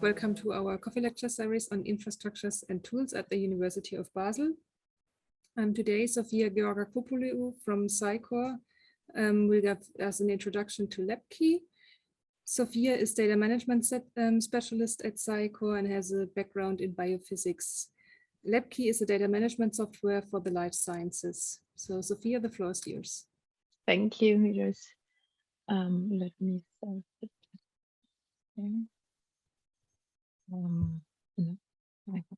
welcome to our coffee lecture series on infrastructures and tools at the University of Basel. Today, Sofia Georgakopoulou from SciCore will give us an introduction to LabKey. Sofia is data management specialist at SciCore and has a background in biophysics. LabKey is a data management software for the life sciences. So Sofia, the floor is yours. Thank you, Iris. Let me start it here. No, I have to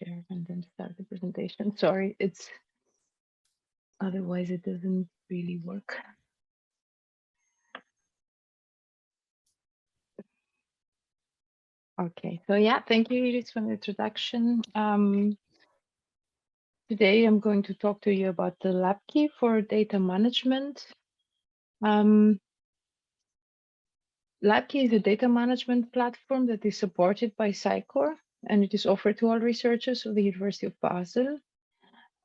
share and then start the presentation. Sorry, otherwise it doesn't really work. Okay, so yeah, thank you, Iris, for the introduction. Today I'm going to talk to you about the LabKey for data management. LabKey is a data management platform that is supported by SciCore, and it is offered to all researchers of the University of Basel.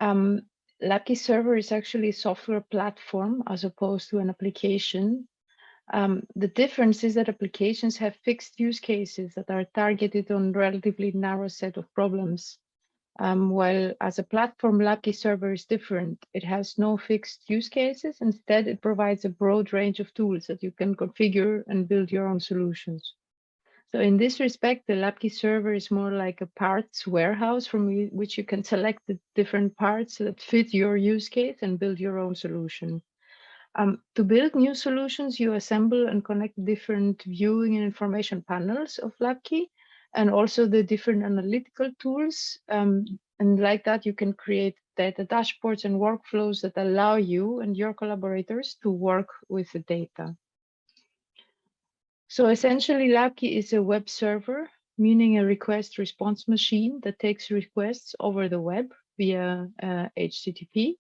LabKey server is actually a software platform as opposed to an application. The difference is that applications have fixed use cases that are targeted on relatively narrow set of problems. While as a platform, LabKey server is different. It has no fixed use cases. Instead, it provides a broad range of tools that you can configure and build your own solutions. So in this respect, the LabKey server is more like a parts warehouse from which you can select the different parts that fit your use case and build your own solution. To build new solutions, you assemble and connect different viewing and information panels of LabKey, and also the different analytical tools. And like that, you can create data dashboards and workflows that allow you and your collaborators to work with the data. So essentially, LabKey is a web server, meaning a request response machine that takes requests over the web via HTTP,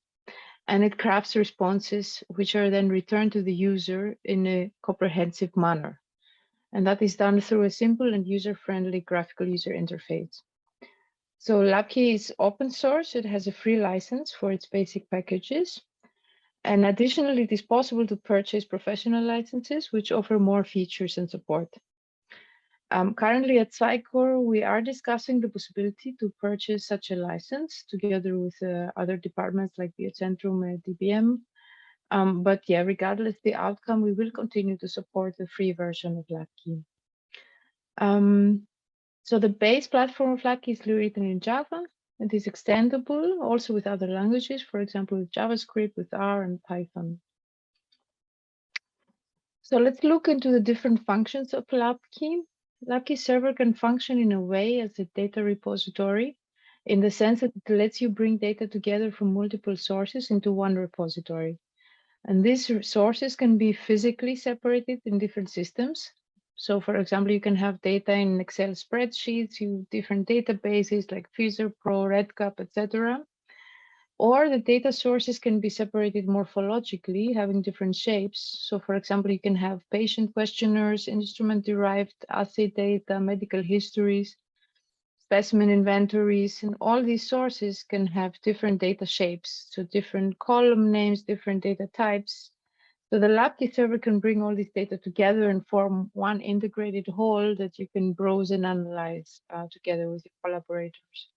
and it crafts responses which are then returned to the user in a comprehensive manner. And that is done through a simple and user-friendly graphical user interface. So LabKey is open source. It has a free license for its basic packages. And additionally, it is possible to purchase professional licenses, which offer more features and support. Currently at SciCore, we are discussing the possibility to purchase such a license together with other departments like Biocentrum and DBM. But yeah, regardless the outcome, we will continue to support the free version of LabKey. So the base platform of LabKey is written in Java. It is extendable also with other languages, for example, with JavaScript, with R and Python. So let's look into the different functions of LabKey. LabKey server can function in a way as a data repository, in the sense that it lets you bring data together from multiple sources into one repository. And these sources can be physically separated in different systems. So for example, you can have data in Excel spreadsheets, different databases like FizzerPro, RedCap, etc. Or the data sources can be separated morphologically, having different shapes. So for example, you can have patient questionnaires, instrument-derived assay data, medical histories, specimen inventories, and all these sources can have different data shapes. So different column names, different data types. So the LabKey server can bring all this data together and form one integrated whole that you can browse and analyze together with your collaborators.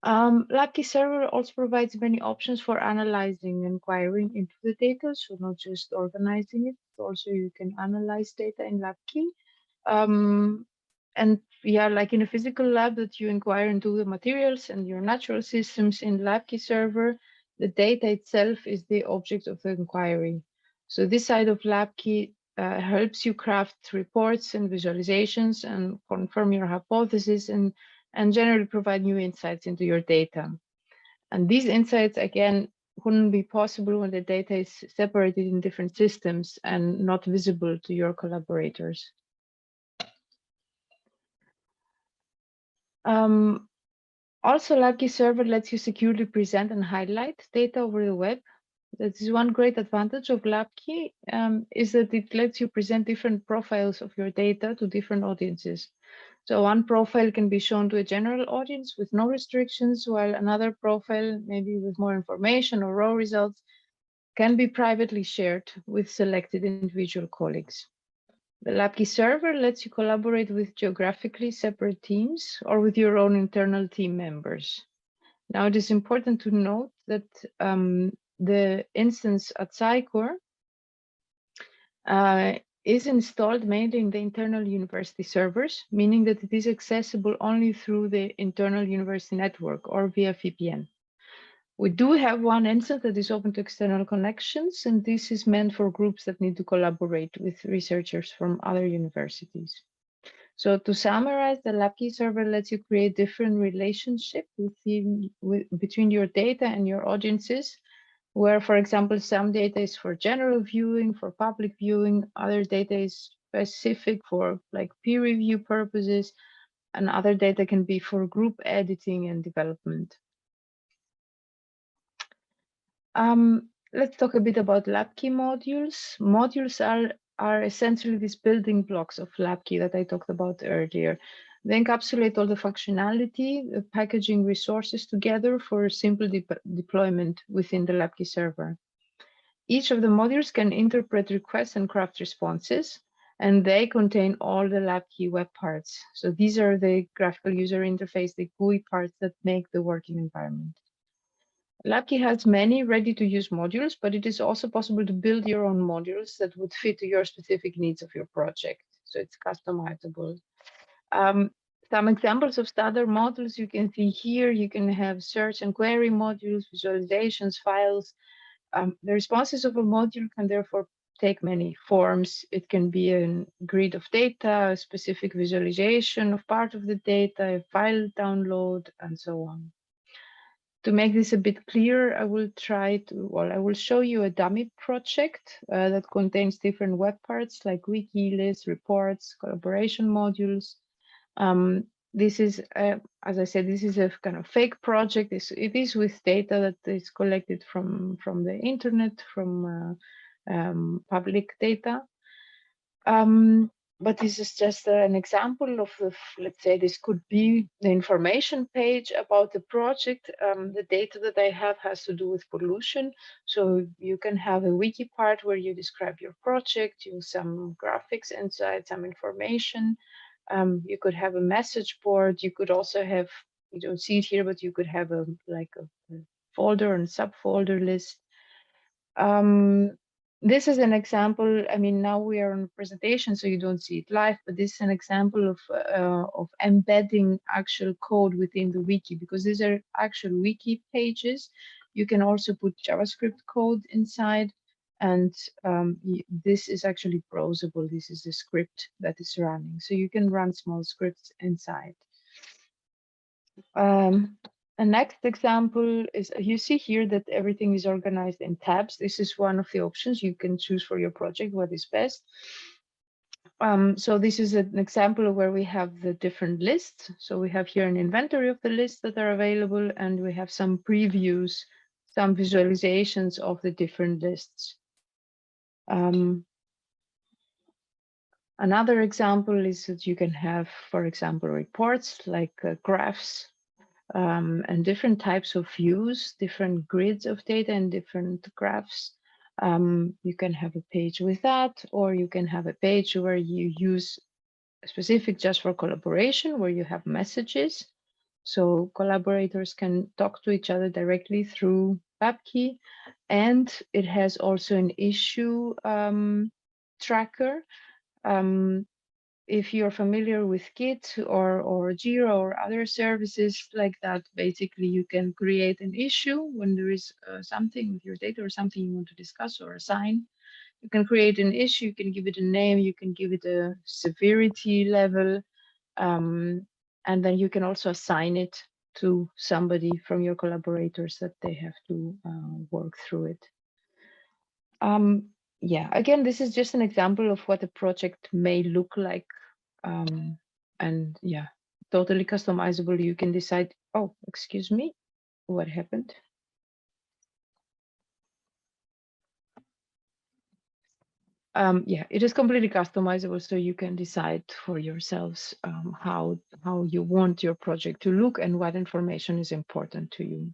LabKey server also provides many options for analyzing and querying into the data. So not just organizing it, but also you can analyze data in LabKey. And yeah, like in a physical lab that you inquire into the materials and your natural systems in LabKey server, the data itself is the object of the inquiry. So this side of LabKey helps you craft reports and visualizations and confirm your hypothesis and generally provide new insights into your data. And these insights, again, wouldn't be possible when the data is separated in different systems and not visible to your collaborators. Also, LabKey server lets you securely present and highlight data over the web. That is one great advantage of LabKey, is that it lets you present different profiles of your data to different audiences. So one profile can be shown to a general audience with no restrictions, while another profile, maybe with more information or raw results, can be privately shared with selected individual colleagues. The LabKey server lets you collaborate with geographically separate teams or with your own internal team members. Now, it is important to note that the instance at SciCore is installed mainly in the internal university servers, meaning that it is accessible only through the internal university network or via VPN. We do have one instance that is open to external connections, and this is meant for groups that need to collaborate with researchers from other universities. So to summarize, the LabKey server lets you create different relationships between your data and your audiences, where, for example, some data is for general viewing, for public viewing, other data is specific for like peer review purposes, and other data can be for group editing and development. Let's talk a bit about LabKey modules. Modules are essentially these building blocks of LabKey that I talked about earlier. They encapsulate all the functionality, packaging resources together for simple deployment within the LabKey server. Each of the modules can interpret requests and craft responses, and they contain all the LabKey web parts. So these are the graphical user interface, the GUI parts that make the working environment. LabKey has many ready-to-use modules, but it is also possible to build your own modules that would fit to your specific needs of your project. So it's customizable. Some examples of standard modules you can see here. You can have search and query modules, visualizations, files. The responses of a module can therefore take many forms. It can be a grid of data, a specific visualization of part of the data, a file download, and so on. To make this a bit clearer, I will show you a dummy project that contains different web parts like wiki, lists, reports, collaboration modules. This is, as I said, this is a kind of fake project. It is with data that is collected from the internet, from public data. But this is just an example of, let's say, this could be the information page about the project. The data that I have has to do with pollution. So you can have a wiki part where you describe your project, use some graphics inside, some information. You could have a message board. You could also have, you don't see it here, but you could have a folder and subfolder list. This is an example. I mean, now we are on a presentation, so you don't see it live, but this is an example of embedding actual code within the wiki, because these are actual wiki pages. You can also put JavaScript code inside, and this is actually browsable. This is the script that is running, so you can run small scripts inside. A next example is, you see here that everything is organized in tabs. This is one of the options you can choose for your project, what is best. So this is an example of where we have the different lists. So we have here an inventory of the lists that are available, and we have some previews, some visualizations of the different lists. Another example is that you can have, for example, reports like graphs, and different types of views, different grids of data and different graphs. You can have a page with that, or you can have a page where you use specific just for collaboration, where you have messages. So collaborators can talk to each other directly through LabKey. And it has also an issue tracker. If you're familiar with Git or Jira or other services like that, basically you can create an issue when there is something with your data or something you want to discuss or assign. You can create an issue, you can give it a name, you can give it a severity level, and then you can also assign it to somebody from your collaborators that they have to work through it. Yeah, again, this is just an example of what a project may look like. And yeah, totally customizable. You can decide, oh, excuse me, what happened? Yeah, it is completely customizable, so you can decide for yourselves how you want your project to look and what information is important to you.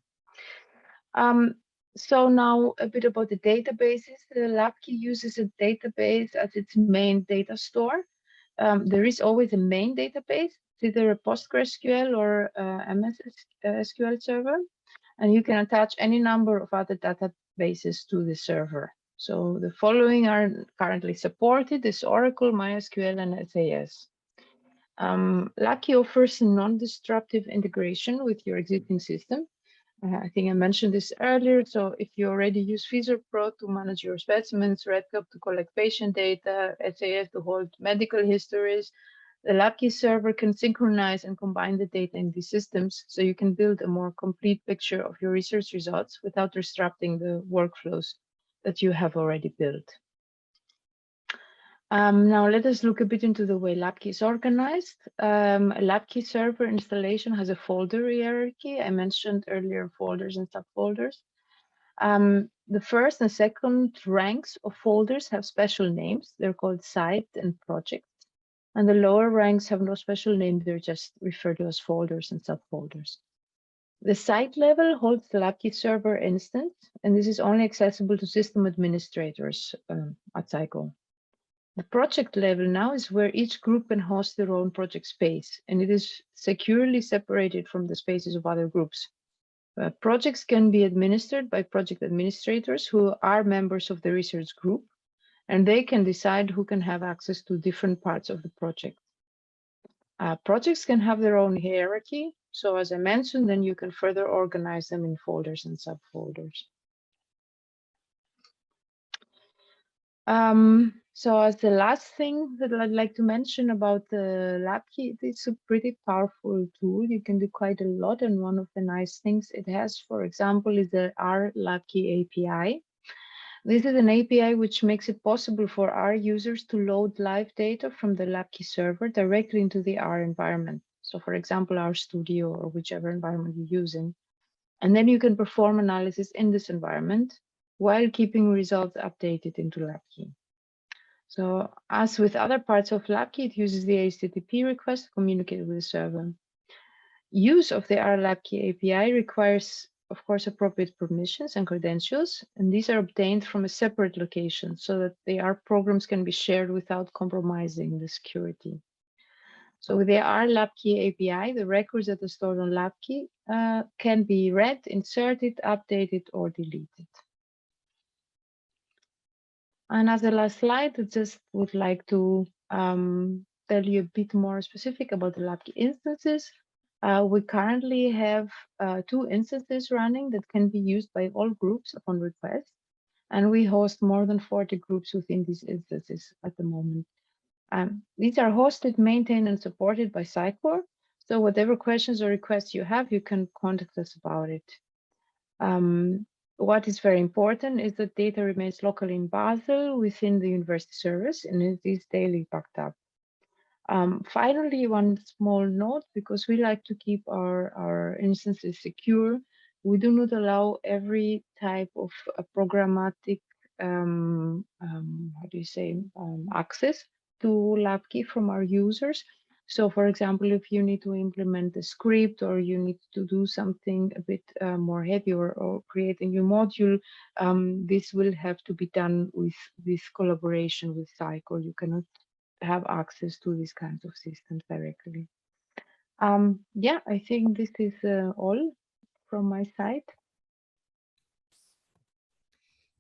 So now a bit about the databases. The LabKey uses a database as its main data store. There is always a main database, either a PostgreSQL or MS SQL server, and you can attach any number of other databases to the server. So the following are currently supported: is Oracle, MySQL, and SAS. LabKey offers non-disruptive integration with your existing system. I think I mentioned this earlier. So if you already use FeaSurPro to manage your specimens, RedCap to collect patient data, SAS to hold medical histories, the LabKey server can synchronize and combine the data in these systems, so you can build a more complete picture of your research results without disrupting the workflows that you have already built. Now let us look a bit into the way LabKey is organized. A LabKey server installation has a folder hierarchy. I mentioned earlier folders and subfolders. The first and second ranks of folders have special names. They're called site and project. And the lower ranks have no special name. They're just referred to as folders and subfolders. The site level holds the LabKey server instance, and this is only accessible to system administrators at Cycle. The project level now is where each group can host their own project space, and it is securely separated from the spaces of other groups. Projects can be administered by project administrators who are members of the research group, and they can decide who can have access to different parts of the project. Projects can have their own hierarchy. So as I mentioned, then you can further organize them in folders and subfolders. So as the last thing that I'd like to mention about the LabKey, it's a pretty powerful tool. You can do quite a lot. And one of the nice things it has, for example, is the R LabKey API. This is an API which makes it possible for our users to load live data from the LabKey server directly into the R environment. So for example, our studio or whichever environment you're using. And then you can perform analysis in this environment while keeping results updated into LabKey. So as with other parts of LabKey, it uses the HTTP request to communicate with the server. Use of the R LabKey API requires, of course, appropriate permissions and credentials, and these are obtained from a separate location so that the R programs can be shared without compromising the security. So with the R LabKey API, the records that are stored on LabKey can be read, inserted, updated, or deleted. And as the last slide, I just would like to tell you a bit more specific about the LabKey instances. We currently have 2 instances running that can be used by all groups upon request. And we host more than 40 groups within these instances at the moment. These are hosted, maintained, and supported by Cycor. So whatever questions or requests you have, you can contact us about it. What is very important is that data remains locally in Basel within the university service, and it is daily backed up. Finally, one small note, because we like to keep our instances secure, we do not allow every type of programmatic access to LabKey from our users. So for example, if you need to implement a script or you need to do something a bit more heavy or create a new module, this will have to be done with this collaboration with Cycle. You cannot have access to these kinds of systems directly. Yeah, I think this is all from my side.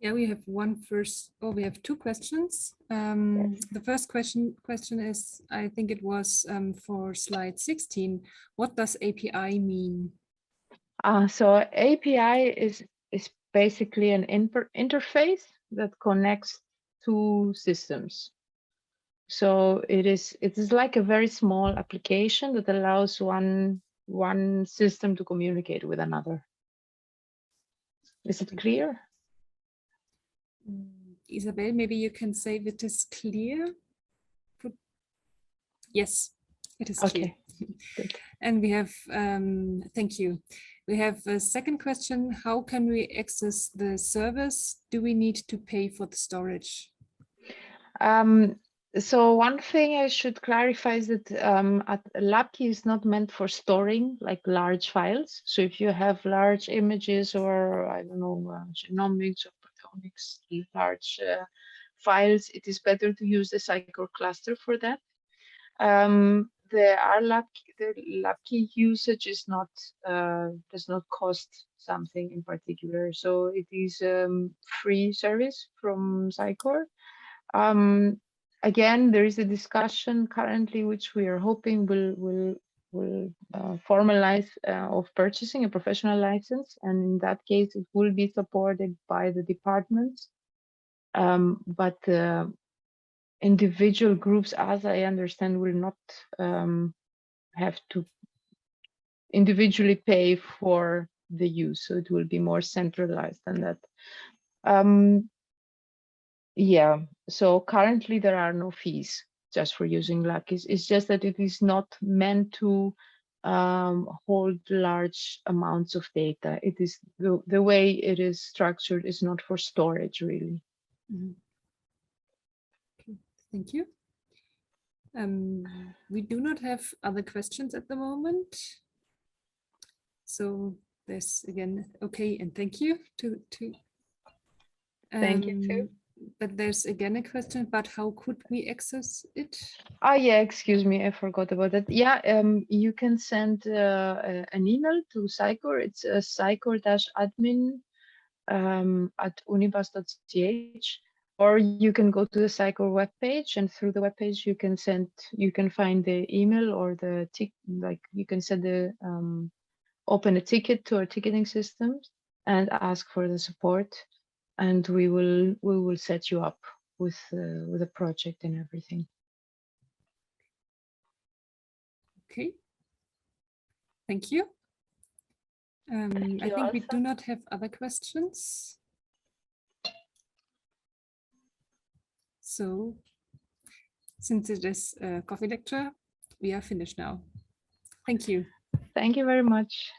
Yeah, we have we have 2 questions. Yes. The first question is, I think it was for slide 16. What does API mean? So API is basically an interface that connects 2 systems. So it is like a very small application that allows one system to communicate with another. Is it clear? Isabel, maybe you can say if it is clear. Yes, it is clear. Good. And we have, thank you. We have a second question. How can we access the service? Do we need to pay for the storage? So one thing I should clarify is that LabKey is not meant for storing like large files. So if you have large images or I don't know, genomics or proteomics, large files, it is better to use the Scikor cluster for that. The LabKey usage is not does not cost something in particular. So it is free service from Scikor. Again, there is a discussion currently, which we are hoping will formalize of purchasing a professional license, and in that case, it will be supported by the departments. But individual groups, as I understand, will not have to individually pay for the use, so it will be more centralized than that. Yeah, so currently there are no fees just for using LabKey. It's just that it is not meant to hold large amounts of data. It is the way it is structured is not for storage, really. Mm-hmm. Okay, thank you. We do not have other questions at the moment. So there's again, okay, and thank you to Thank you too. But there's again a question about how could we access it? Oh yeah, excuse me, I forgot about that. Yeah, you can send an email to Scikor. It's scikor-admin at unibas.ch, or you can go to the Scikor webpage, and through the webpage you can find the email or the like you can send the open a ticket to our ticketing systems and ask for the support, and we will set you up with a project and everything. Okay. Thank you. I think we do not have other questions. So since it is a coffee lecture, we are finished now. Thank you. Thank you very much.